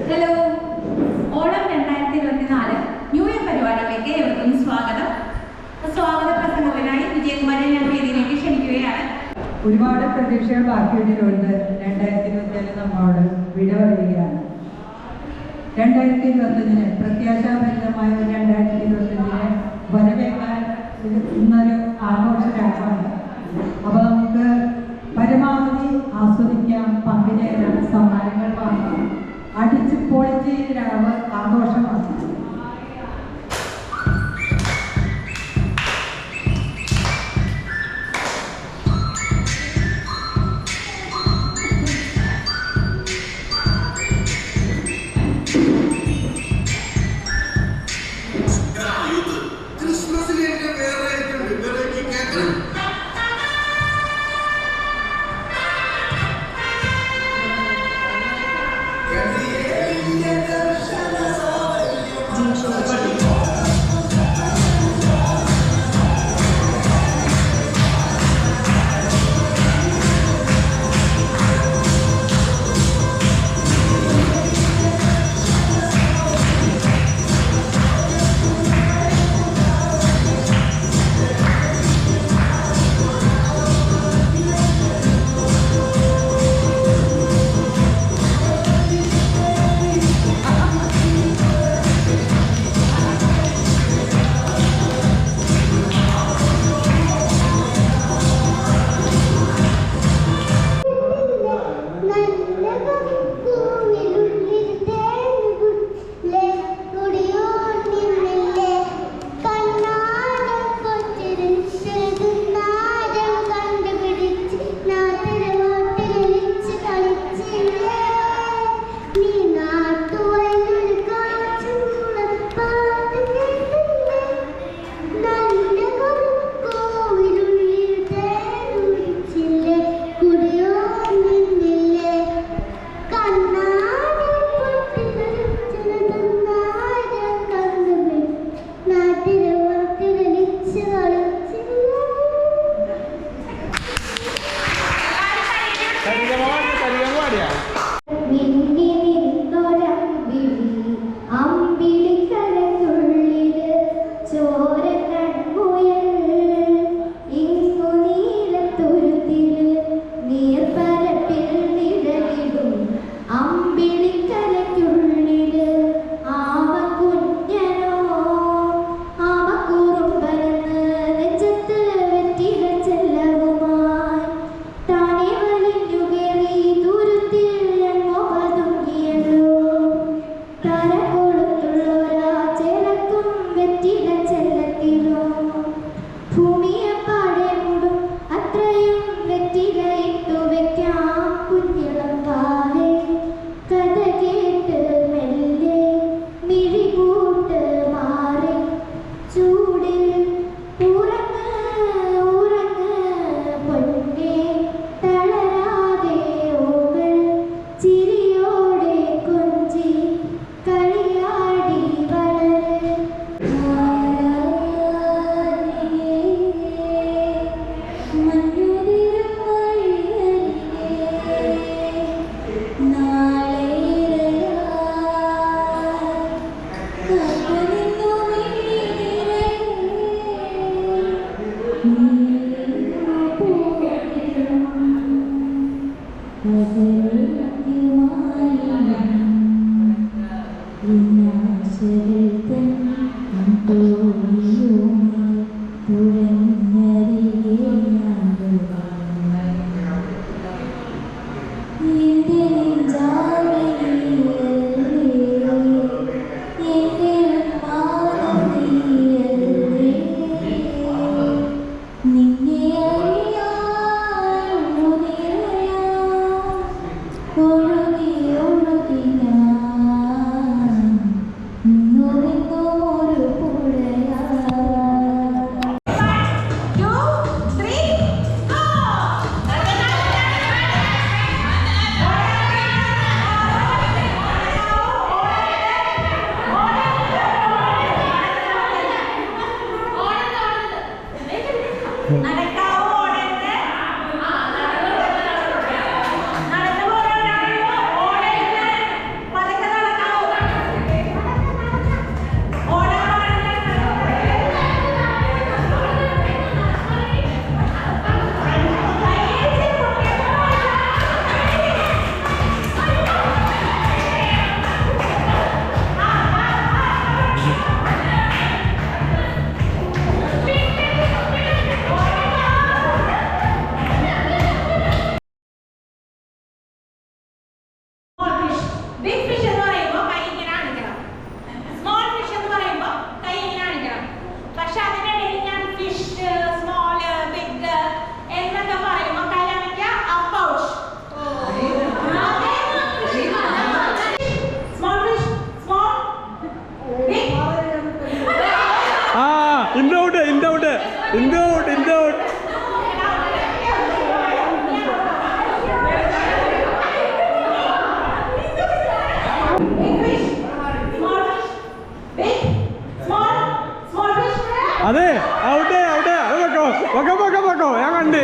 Hello, Onam 2024 new year പരിപാടിയിലേക്ക് ഏവർക്കും സ്വാഗതം. സ്വാഗത പ്രസംഗത്തിനായി വിജയകുമാരനെ ഞാൻ വേദിയിലേക്ക് ക്ഷണിക്കുകയാണ്. ഒരുപാട് പ്രതീക്ഷകൾ ബാക്കിയുണ്ട്. 2024 നമ്മോട് വിട പറയുകയാണ്. 2025 പ്രത്യാശാഭരിതമായ 2025 വരവേക്കാൻ ഇന്നൊരു ആഘോഷരാമാണ്. അപ്പോൾ നമുക്ക് പരമാവധി ആസ്വദിക്കാം, പങ്കുചേരാം, സമ്മാനങ്ങൾ വാങ്ങാം, അടിച്ച് പൊളിച്ച് രാവ് ആഘോഷമാണ്. അതെ ഔട്ട് ഔട്ട് അത് വെക്കോ വെക്കോ വെക്കോ വെക്കോ ഞാൻ കണ്ട്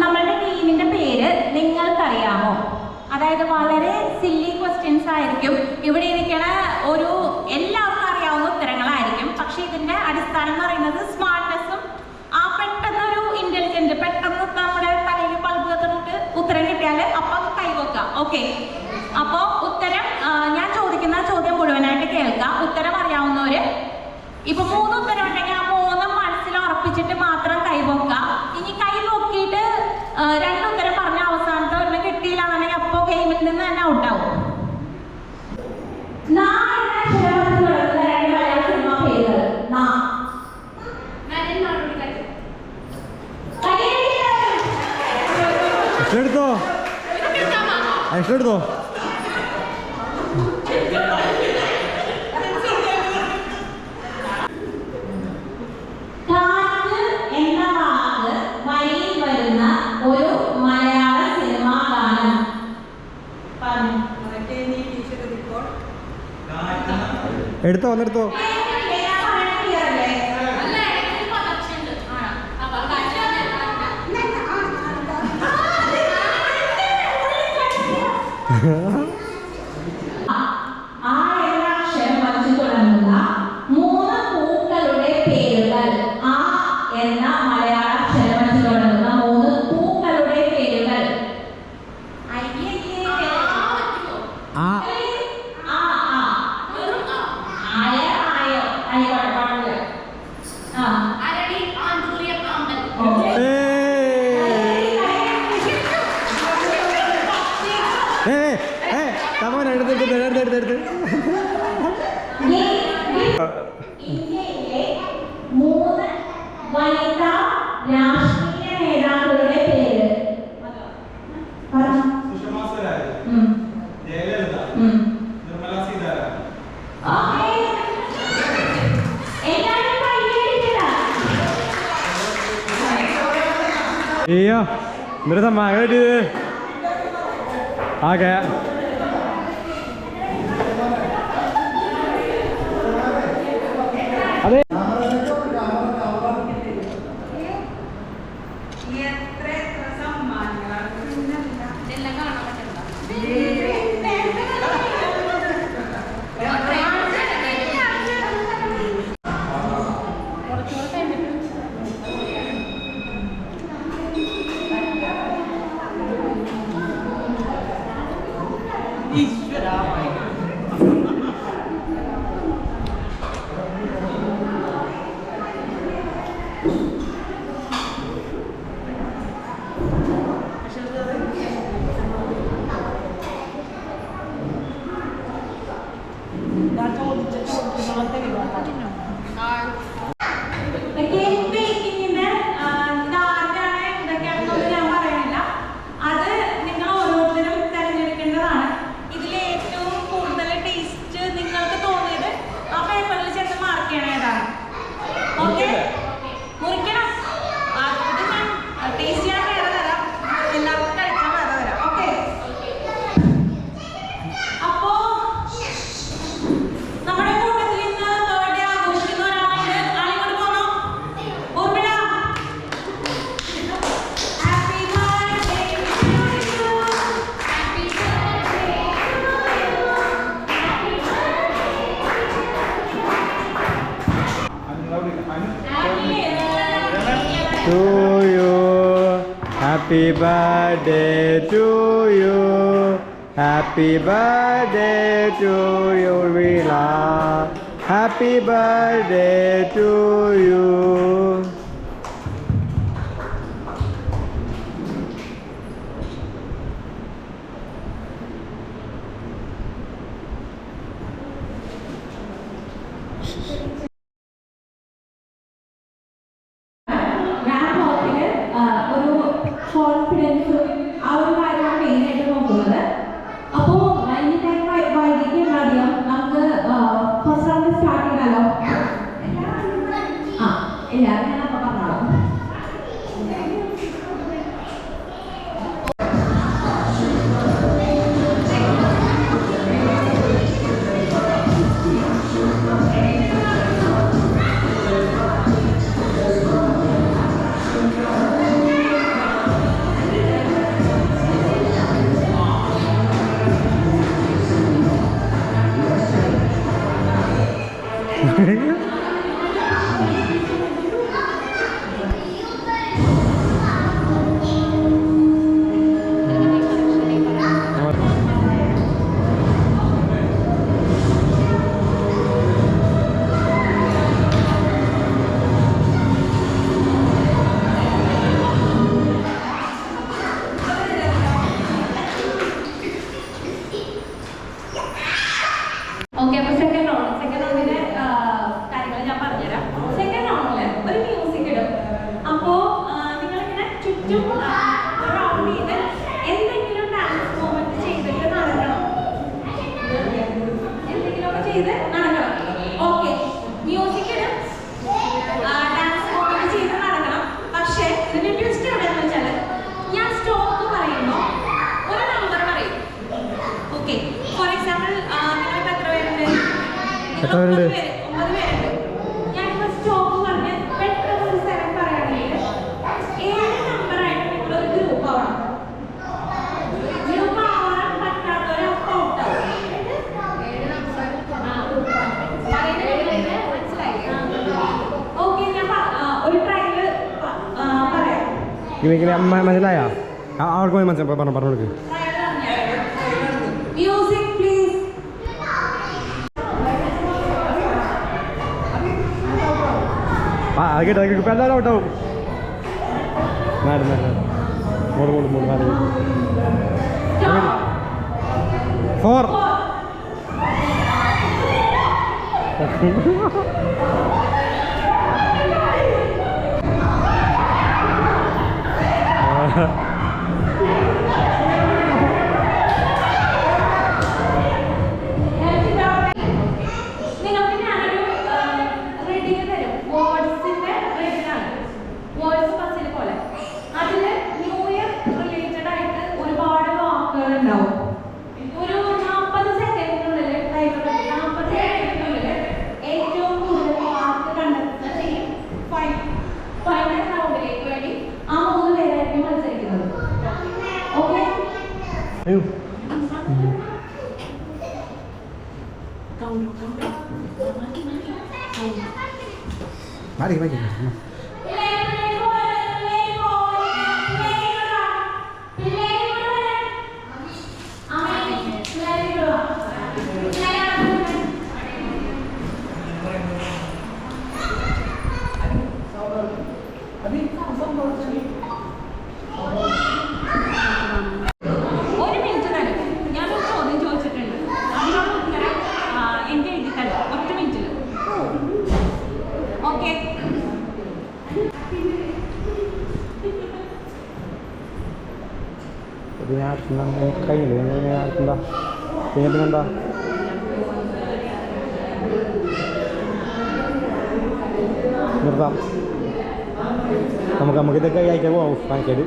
നമ്മളുടെ ടീമിന്റെ പേര് നിങ്ങൾക്കറിയാമോ? അതായത് വളരെ സില്ലി ക്വസ്റ്റ്യൻസ് ആയിരിക്കും. ഇവിടെ ഇരിക്കണ ഒരു എല്ലാവർക്കും അറിയാവുന്ന ഉത്തരങ്ങളായിരിക്കും. പക്ഷെ ഇതിന്റെ അടിസ്ഥാനം എന്ന് പറയുന്നത് സ്മാർട്ട്നെസ്സും ആ പെട്ടെന്നൊരു ഇന്റലിജന്റ്, പെട്ടെന്ന് നമ്മുടെ തലയിൽ ബൾബ് കത്തിട്ട് ഉത്തരം കിട്ടിയാല് അപ്പം കൈവക്കാം. ഓക്കെ, അപ്പോ ഉത്തരം ഞാൻ ചോദിക്കുന്ന ചോദ്യം മുഴുവനായിട്ട് കേൾക്കാം. ഉത്തരം അറിയാവുന്നവര് ഇപ്പൊ 3 ഉത്തരം ഉണ്ടെങ്കിൽ ആ 3 മനസ്സിൽ ഉറപ്പിച്ചിട്ട് മാത്രം കൈവക്കാം. ഇനി കൈ പൊക്കിയിട്ട് 2 ഉത്തരം പറഞ്ഞ അവസാനത്തെ ഒരെണ്ണം കിട്ടിയില്ല എന്നുണ്ടെങ്കിൽ അപ്പോ ഗെയിമിൽ നിന്ന് തന്നെ ഔട്ടാവും. എടുത്തോ എടുത്തോ ഒരു മലയാള സിനിമാ ഗാനം എടുത്തോ ഒന്നെടുത്തോ. ആ എന്ന അക്ഷരം വച്ച് തുടങ്ങുന്ന 3 പൂക്കളുടെ പേരുകൾ. ആ എന്ന മലയാള അക്ഷരം വച്ച് തുടങ്ങുന്ന 3 പൂക്കളുടെ പേരുകൾ. ഇന്ത്യയിലെ 3 അയ്യോ എന്നിട്ട് സമ്മാനം കിട്ടിയത് ഓക്കെ അതെ to you, happy birthday to you, happy birthday to you, Vila, happy birthday to you. കോൺഫിഡൻസും ആ ഒരു കാര്യമാണ് മെയിനായിട്ട് നോക്കുന്നത്. അപ്പോൾ ഇനി ടൈം വൈകിക്കുന്നധികം നമുക്ക് ഫസ്റ്റ് റൗണ്ട് സ്റ്റാർട്ട് ചെയ്താലോ? എല്ലാവരും ഞാൻ അപ്പോൾ പറഞ്ഞോളാം. ഓക്കെ, അപ്പോൾ സെക്കൻഡ് റൗണ്ടിന്റെ കാര്യങ്ങൾ ഞാൻ പറഞ്ഞുതരാം. സെക്കൻഡ് റൗണ്ടിൽ ഒരു മ്യൂസിക് ഇടും. അപ്പോൾ നിങ്ങളിങ്ങനെ ചുറ്റും റൗണ്ട് ചെയ്ത് എന്തെങ്കിലും ഡാൻസ് മൂവ്മെന്റ് ചെയ്തിട്ട് നടക്കണം. എന്തെങ്കിലുമൊക്കെ ചെയ്ത് നടക്കണം. ഓക്കെ, മ്യൂസിക് ഇടും, ഡാൻസ് മൂവ്മെന്റ് ചെയ്ത് നടക്കണം. പക്ഷേ ഇതിന്റെ ട്വിസ്റ്റ് എവിടെയാണെന്ന് വെച്ചാൽ ഞാൻ സ്റ്റോപ്പ് പറയുമ്പോൾ ഒരു നമ്പർ പറയും. ഓക്കെ, ഫോർ എക്സാമ്പിൾ എത്ര പേരുണ്ട്? 9 പേരുണ്ട്. ഞാനിപ്പോൾ സ്റ്റോപ്പ് പറഞ്ഞ് പെട്ടെന്ന് ഒരു 7 പറയുകയാണെങ്കിൽ 7 നമ്പറായിട്ട് നിങ്ങളൊരു ഗ്രൂപ്പ് ആവണം. ഗ്രൂപ്പ് ആവാൻ പറ്റാത്തവരെ അപ്പോൾ ഔട്ടാവും. ഓക്കെ, ഞാൻ ഒരു ട്രയല് പറയാം. മനസ്സിലായോ? അവർക്ക് മനസ്സിലായി പറഞ്ഞു കൊടുക്ക്. Music please. അത് കിട്ടും ഇപ്പം എല്ലാവരും ഔട്ടാവും. നാല് മൂന്ന് 4 നിങ്ങൾക്ക് ഞാനൊരു റെഡിങ് തരും. വേർഡ്സിന്റെ റെഡിനാണ്. വേർഡ്സ് പസിൽ പോലെ. അതിൽ അയ്യോ മാറി മാറി ഒരു മിനിറ്റ് തന്നെ ഞാനൊരു ചോദ്യം ചോദിച്ചിട്ടുണ്ട് അതിനുള്ള ഉത്തരം എൻ്റെ എഴുതി തരാം ഒറ്റ മിനിറ്റിൽ. ഓക്കെ കഴിഞ്ഞില്ലേ എന്താ പിന്നെന്താ നിർത്താം നമുക്കിതൊക്കെ അയക്കാൻ പോവാം കാണിക്കാട്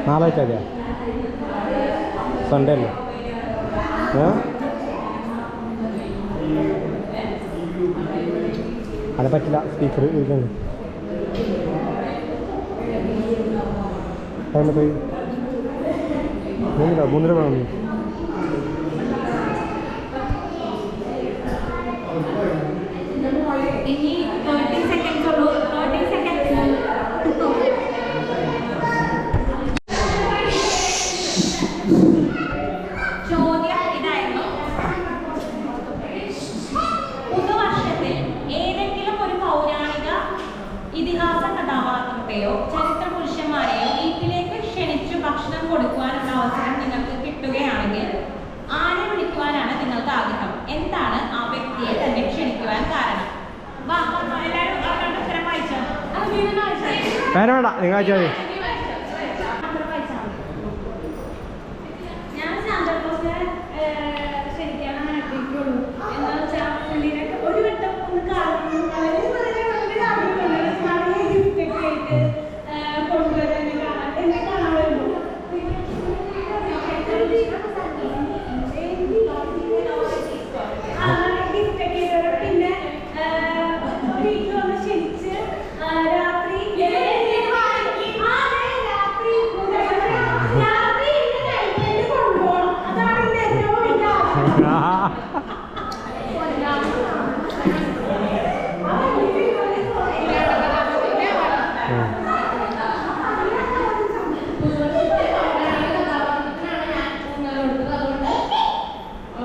നാളാഴ്ച അതെയാ സൺഡേ അല്ലേ അത് പറ്റില്ല സ്പീക്കർ ഇരിക്കുന്നു അതിൻ്റെ പോയി 3 രൂപ വേണം ഇനി 30 സെക്കൻഡ്സ് ഉള്ളൂ. 30 സെക്കൻഡ്സ്. ചോദ്യം ഇതായിരുന്നു. പുതുവർഷത്തിൽ ഏതെങ്കിലും ഒരു പൗരാണിക ഇതിഹാസ കഥാപാത്രത്തെയോ ചരിത്ര പുരുഷന്മാരെയോ വീട്ടിലേക്ക് ക്ഷണിച്ചു ഭക്ഷണം കൊടുക്കുവാനുള്ള അവസരം നിങ്ങൾക്ക് കിട്ടുകയാണെങ്കിൽ ആരെ വിളിക്കുവാനാണ് നിങ്ങൾക്ക് ആഗ്രഹം? എന്താണ് ആ വ്യക്തിയെ തന്നെ ക്ഷണിക്കുവാൻ കാരണം? എല്ലാവരും അവരുടെ ഉത്തരം വായിച്ചോ. വേണ്ട നിങ്ങൾ അയച്ചാൽ ഞാൻ സാന്താക്ലോസിനെ ക്ഷണിക്കാൻ ആഗ്രഹിക്കുള്ളൂ. എന്താ വെച്ചാൽ പുള്ളിനെ ഒരു വട്ടം ഒന്ന് കാണുന്നു. ഗിഫ്റ്റൊക്കെ ആയിട്ട് കൊണ്ടുവരാൻ കാണാൻ എന്നെ കാണാൻ വരുന്നു. ഗിഫ്റ്റൊക്കെ പിന്നെ വീട്ടിൽ വന്ന് ക്ഷണിച്ച് രാത്രി കൊണ്ടുപോകണം. അതാണ് ഇതിന്റെ ഏറ്റവും വലിയ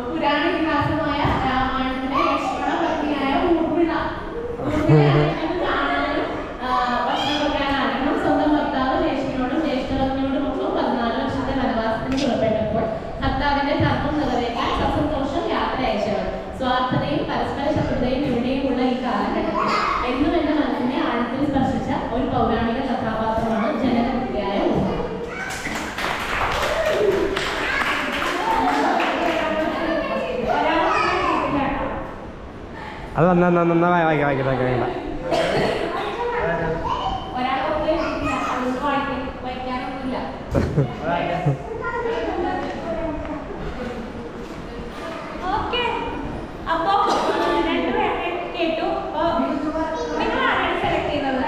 പുരാണ ഇതിഹാസമായ രാമായണത്തിലെ ലക്ഷ്മണ പത്നിയായ ഊർമിള ഭക്ഷണം കൊടുക്കാൻ ആഗ്രഹം. സ്വന്തം ഭർത്താവ് ജ്യേഷ്ഠനോടും ജ്യേഷ്ഠനോടുമൊപ്പം 14 വർഷത്തെ വനവാസത്തിന് പുറപ്പെട്ടപ്പോൾ ഭർത്താവിന്റെ ധർമ്മം നിറവേറ്റാൻ സസന്തോഷം യാത്ര അയച്ചവർ. സ്വാർത്ഥതയും പരസ്പര ശത്രുതയും എവിടെയുമുള്ള ഈ കാലഘട്ടത്തിൽ എന്നും എന്റെ മനസ്സിനെ ആഴത്തിൽ സ്പർശിച്ച ഒരു പൗരാണിക കഥാപാത്രമാണ് ജനകപുത്രിയായ ഊർമിള. അത് നന്നായി വായിക്കട്ടെ വായിക്കാനൊന്നുമില്ല. ഓക്കെ, അപ്പോ രണ്ടുപേരെ കേട്ടു. നിങ്ങൾ ആരാണ് സെലക്ട് ചെയ്യുന്നത്?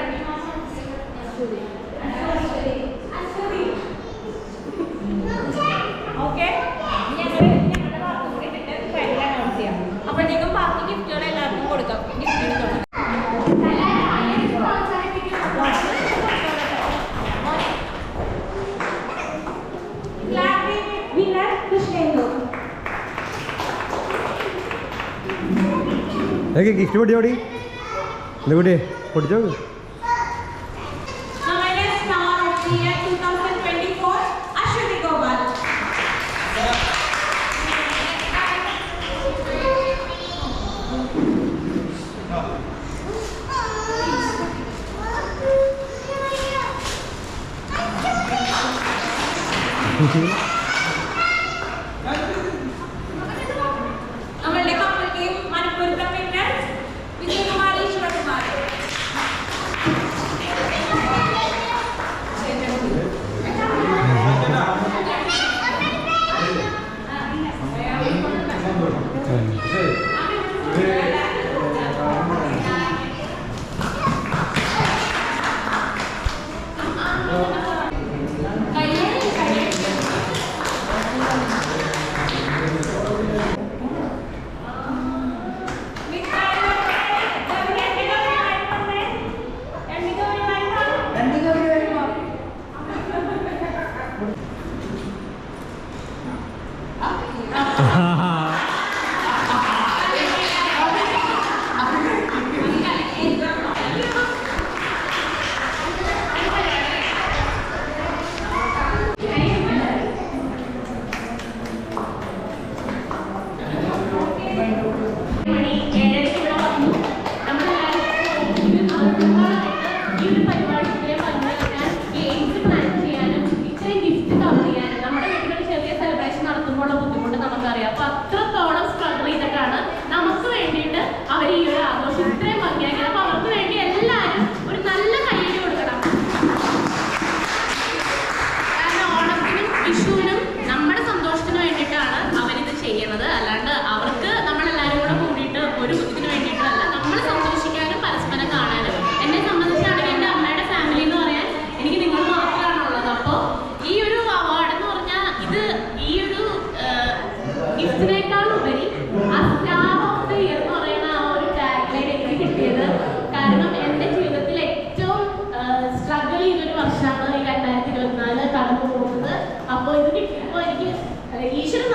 ഓക്കെ, ഞങ്ങളുടെ ഭാഗത്ത് കൂടി ഇട്ടിട്ട് ഫൈനൽ അനൗൺസ് ചെയ്യാം. അപ്പോഴത്തേക്കും ബാക്കി ഗിഫ്റ്റുകൾ എല്ലാവർക്കും കൊടുക്കാം. ഗിഫ്റ്റ് എടുത്തോളാം. ഗിഫ്റ്റ് പൊടിയോടി ഇത് കൂടി പൊടിച്ചോ. നമ്മളുടെ star of the year 2024 Ashwathy Gopal. നമ്മളുടെ couple team Malappuram winners Vijayakumar Eswarakumar. പറയാ. അപ്പൊ അത്രത്തോളം സ്ട്രഗിൾ ചെയ്തിട്ടാണ് നമുക്ക് വേണ്ടിയിട്ട് അവർ ഈ ഒരു ആഘോഷം ഇത്രയും ഭംഗിയാക്കിയത്. അപ്പൊ അവർക്ക് വേണ്ടി എല്ലാവരും ഒരു നല്ല കയ്യടി കൊടുക്കണം. കാരണം ഓണത്തിനും വിഷുവിനും നമ്മുടെ സന്തോഷത്തിന് വേണ്ടിയിട്ടാണ് അവരിത് ചെയ്യുന്നത്. അല്ലാണ്ട് അവർക്ക് നമ്മളെല്ലാവരും കൂടെ കൂടിയിട്ട് ഒരു ഇതിന് വേണ്ടിയിട്ടല്ല, നമ്മൾ സന്തോഷിക്കാനും പരസ്പരം കാണാനും. എന്നെ സംബന്ധിച്ചാണെങ്കിൽ എൻ്റെ അമ്മയുടെ ഫാമിലി എന്ന് പറയാൻ എനിക്ക് നിങ്ങൾ മാത്രമാണുള്ളത്. അപ്പോൾ ഈ ഒരു അവാർഡ് എന്ന് പറഞ്ഞാൽ ഇത് ഈ ഒരു ഗിഫ്റ്റിനേക്കാൾ ഉപരി ആ സ്റ്റാർ ഓഫ് ദ ഇയർ എന്ന് പറയുന്ന ആ ഒരു ടാഗ് ലൈൻ എനിക്ക് കിട്ടിയത്. കാരണം എൻ്റെ ജീവിതത്തിൽ ഏറ്റവും സ്ട്രഗിൾ ചെയ്തൊരു വർഷമാണ് ഈ 2024 കടന്നു പോകുന്നത്. അപ്പോൾ ഇത് കിട്ടിയപ്പോൾ എനിക്ക് ഈശ്വരൻ